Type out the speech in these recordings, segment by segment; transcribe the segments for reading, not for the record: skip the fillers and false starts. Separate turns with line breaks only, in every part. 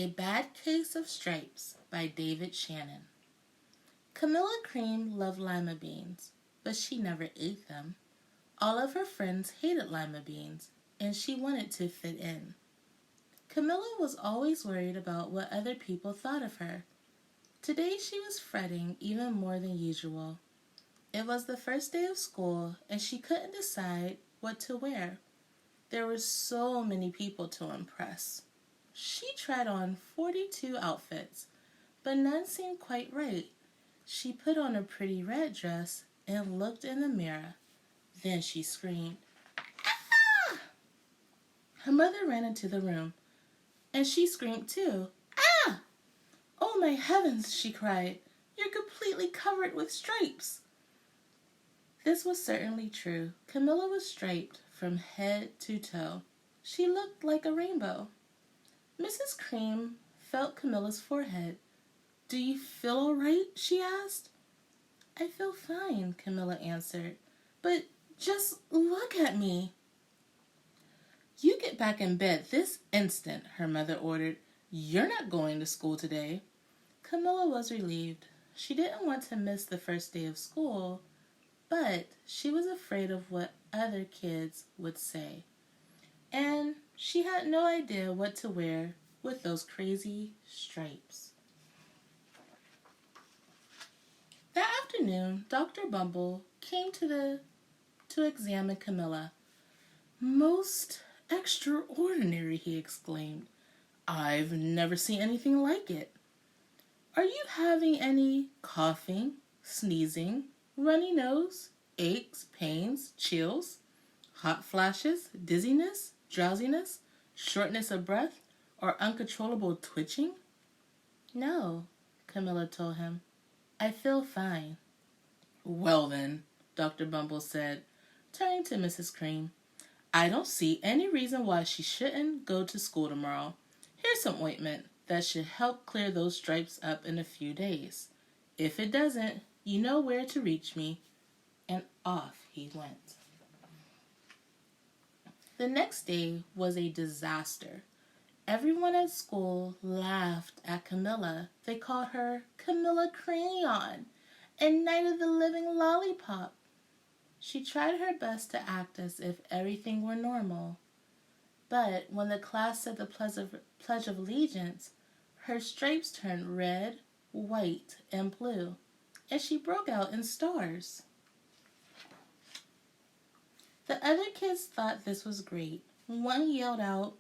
A Bad Case of Stripes by David Shannon. Camilla Cream loved lima beans, but she never ate them. All of her friends hated lima beans, and she wanted to fit in. Camilla was always worried about what other people thought of her. Today she was fretting even more than usual. It was the first day of school, and she couldn't decide what to wear. There were so many people to impress. She tried on 42 outfits, but none seemed quite right. She put on a pretty red dress and looked in the mirror. Then she screamed, "Ah!" Her mother ran into the room, and she screamed too. "Ah! Oh my heavens," she cried. "You're completely covered with stripes." This was certainly true. Camilla was striped from head to toe. She looked like a rainbow. Mrs. Cream felt Camilla's forehead. "Do you feel all right?" she asked. "I feel fine," Camilla answered. "But just look at me." "You get back in bed this instant," her mother ordered. "You're not going to school today." Camilla was relieved. She didn't want to miss the first day of school, but she was afraid of what other kids would say. And she had no idea what to wear with those crazy stripes. That afternoon, Dr. Bumble came to examine Camilla. "Most extraordinary," he exclaimed. "I've never seen anything like it. Are you having any coughing, sneezing, runny nose, aches, pains, chills, hot flashes, dizziness, drowsiness, shortness of breath, or uncontrollable twitching?" "No," Camilla told him. "I feel fine." "Well then," Dr. Bumble said, turning to Mrs. Cream, "I don't see any reason why she shouldn't go to school tomorrow. Here's some ointment that should help clear those stripes up in a few days. If it doesn't, you know where to reach me." And off he went. The next day was a disaster. Everyone at school laughed at Camilla. They called her Camilla Crayon and Night of the Living Lollipop. She tried her best to act as if everything were normal. But when the class said the Pledge of Allegiance, her stripes turned red, white, and blue, and she broke out in stars. The other kids thought this was great. One yelled out,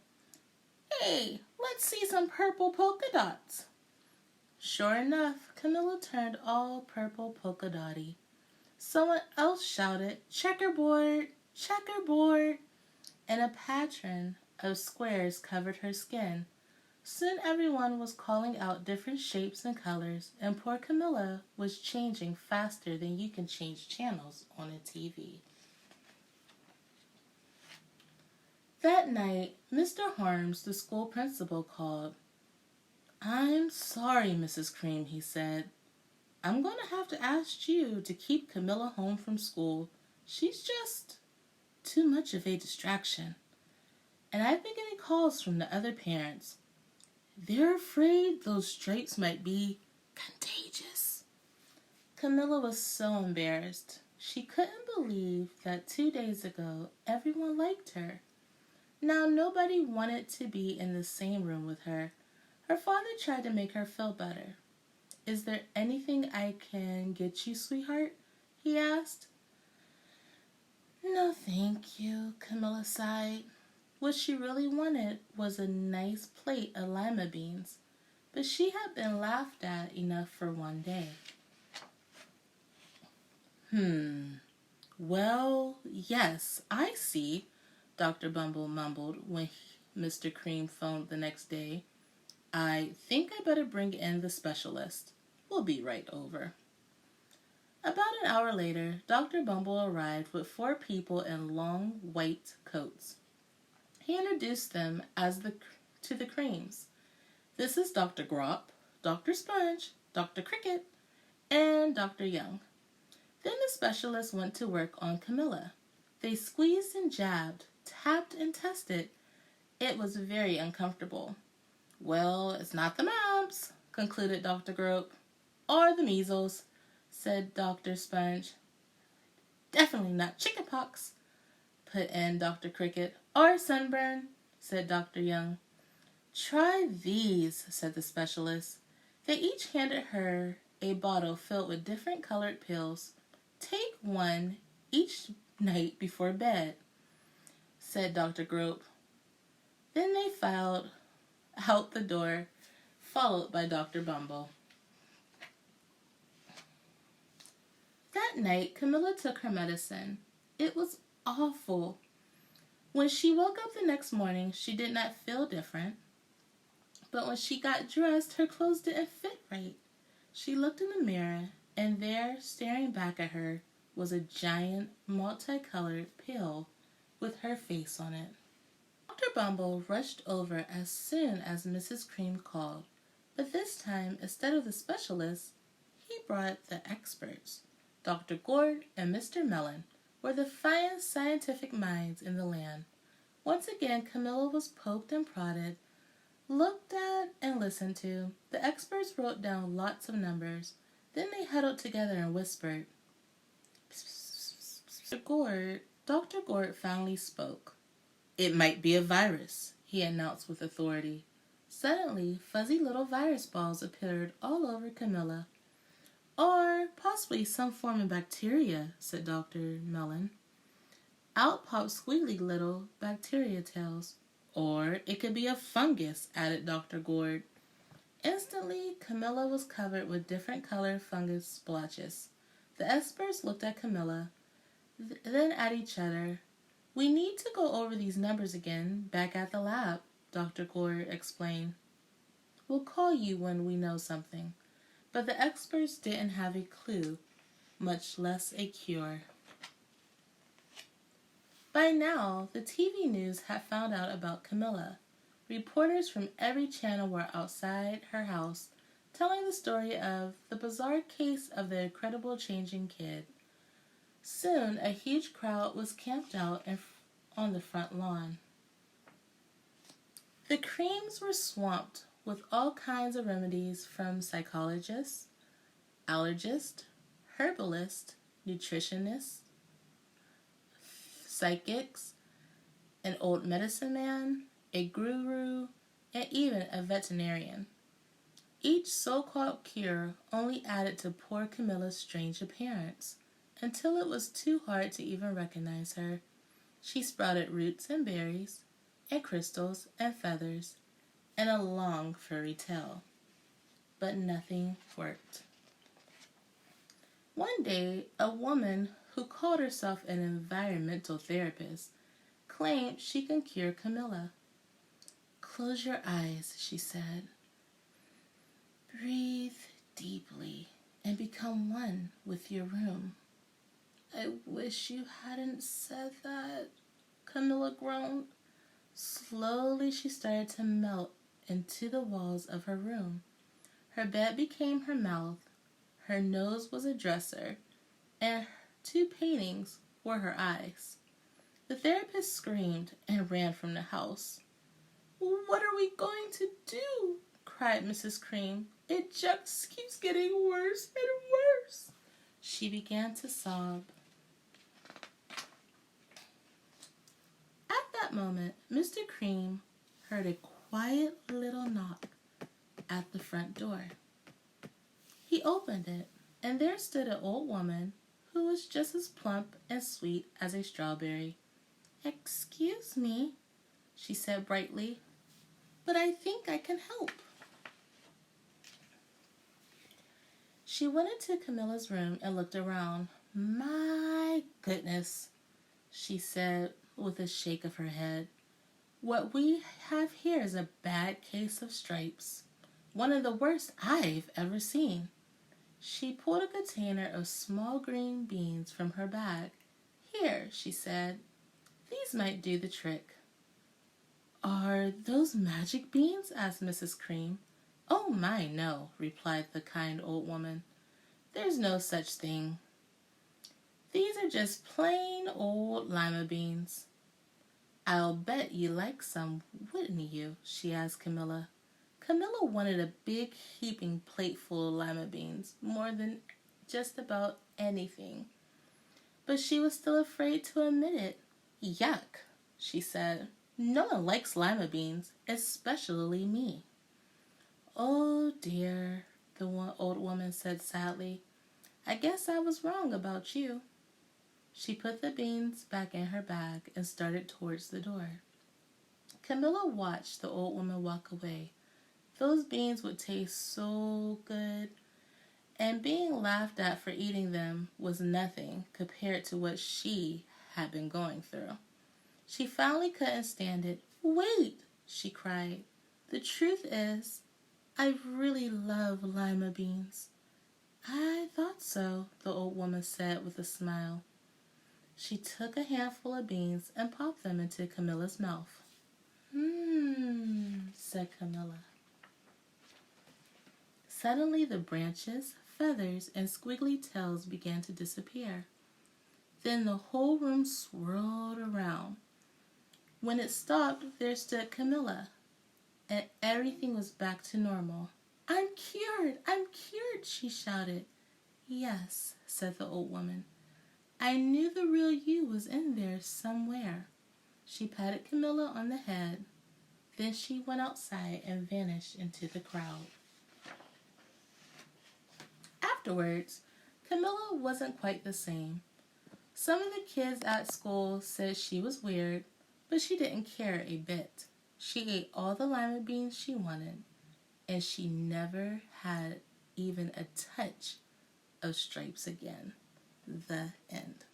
"Hey, let's see some purple polka dots." Sure enough, Camilla turned all purple polka dotty. Someone else shouted, "Checkerboard, checkerboard," and a pattern of squares covered her skin. Soon everyone was calling out different shapes and colors, and poor Camilla was changing faster than you can change channels on a TV. That night, Mr. Harms, the school principal, called. "I'm sorry, Mrs. Cream," he said. "I'm going to have to ask you to keep Camilla home from school. She's just too much of a distraction. And I've been getting calls from the other parents. They're afraid those stripes might be contagious." Camilla was so embarrassed. She couldn't believe that 2 days ago everyone liked her. Now nobody wanted to be in the same room with her. Her father tried to make her feel better. "Is there anything I can get you, sweetheart?" he asked. "No, thank you," Camilla sighed. What she really wanted was a nice plate of lima beans, but she had been laughed at enough for one day. Well, yes, I see," Dr. Bumble mumbled when Mr. Cream phoned the next day. "I think I better bring in the specialist. We'll be right over." About an hour later, Dr. Bumble arrived with 4 people in long white coats. He introduced them to the Creams. "This is Dr. Grop, Dr. Sponge, Dr. Cricket, and Dr. Young." Then the specialist went to work on Camilla. They squeezed and jabbed, tapped and tested. It was very uncomfortable. Well, it's not the mumps, concluded Dr. Grope. Or the measles, said Dr. Sponge. Definitely not chickenpox, put in Dr. Cricket. Or sunburn, said Dr. Young. Try these, said the specialist. They each handed her a bottle filled with different colored pills. Take one each night before bed, said Dr. Grope. Then they filed out the door, followed by Dr. Bumble. That night, Camilla took her medicine. It was awful. When she woke up the next morning, she did not feel different. But when she got dressed, her clothes didn't fit right. She looked in the mirror, and there, staring back at her, was a giant, multicolored pill with her face on it. Dr. Bumble rushed over as soon as Mrs. Cream called, but this time, instead of the specialist, he brought the experts. Dr. Gord and Mr. Mellon were the finest scientific minds in the land. Once again, Camilla was poked and prodded, looked at and listened to. The experts wrote down lots of numbers. Then they huddled together and whispered. Dr. Gord finally spoke. It might be a virus, he announced with authority. Suddenly, fuzzy little virus balls appeared all over Camilla. Or possibly some form of bacteria, said Dr. Mellon. Out popped squiggly little bacteria tails. Or it could be a fungus, added Dr. Gord. Instantly, Camilla was covered with different colored fungus splotches. The experts looked at Camilla, then at each other. We need to go over these numbers again, back at the lab, Dr. Gord explained. We'll call you when we know something. But the experts didn't have a clue, much less a cure. By now, the TV news had found out about Camilla. Reporters from every channel were outside her house, telling the story of the bizarre case of the incredible changing kid. Soon, a huge crowd was camped out on the front lawn. The Creams were swamped with all kinds of remedies from psychologists, allergists, herbalists, nutritionists, psychics, an old medicine man, a guru, and even a veterinarian. Each so-called cure only added to poor Camilla's strange appearance, until it was too hard to even recognize her. She sprouted roots and berries, and crystals and feathers, and a long furry tail. But nothing worked. One day, a woman who called herself an environmental therapist claimed she can cure Camilla. Close your eyes, she said. Breathe deeply and become one with your room. I wish you hadn't said that, Camilla groaned. Slowly she started to melt into the walls of her room. Her bed became her mouth, her nose was a dresser, and 2 paintings were her eyes. The therapist screamed and ran from the house. What are we going to do? Cried Mrs. Cream. It just keeps getting worse and worse. She began to sob. At that moment, Mr. Cream heard a quiet little knock at the front door. He opened it, and there stood an old woman who was just as plump and sweet as a strawberry. Excuse me, she said brightly, but I think I can help. She went into Camilla's room and looked around. My goodness, she said with a shake of her head. What we have here is a bad case of stripes. One of the worst I've ever seen. She pulled a container of small green beans from her bag. Here, she said. These might do the trick. Are those magic beans? Asked Mrs. Cream. Oh my, no, replied the kind old woman. There's no such thing. These are just plain old lima beans. I'll bet you like some, wouldn't you? She asked Camilla. Camilla wanted a big heaping plate full of lima beans more than just about anything, but she was still afraid to admit it. Yuck, she said. No one likes lima beans, especially me. Oh dear, the old woman said sadly. I guess I was wrong about you. She put the beans back in her bag and started towards the door. Camilla watched the old woman walk away. Those beans would taste so good, and being laughed at for eating them was nothing compared to what she had been going through. She finally couldn't stand it. Wait, she cried. The truth is, I really love lima beans. I thought so, the old woman said with a smile. She took a handful of beans and popped them into Camilla's mouth. Said Camilla. Suddenly the branches, feathers, and squiggly tails began to disappear. Then the whole room swirled around. When it stopped, there stood Camilla, and everything was back to normal. I'm cured! I'm cured! She shouted. Yes, said the old woman. I knew the real you was in there somewhere. She patted Camilla on the head. Then she went outside and vanished into the crowd. Afterwards, Camilla wasn't quite the same. Some of the kids at school said she was weird, but she didn't care a bit. She ate all the lima beans she wanted, and she never had even a touch of stripes again. The end.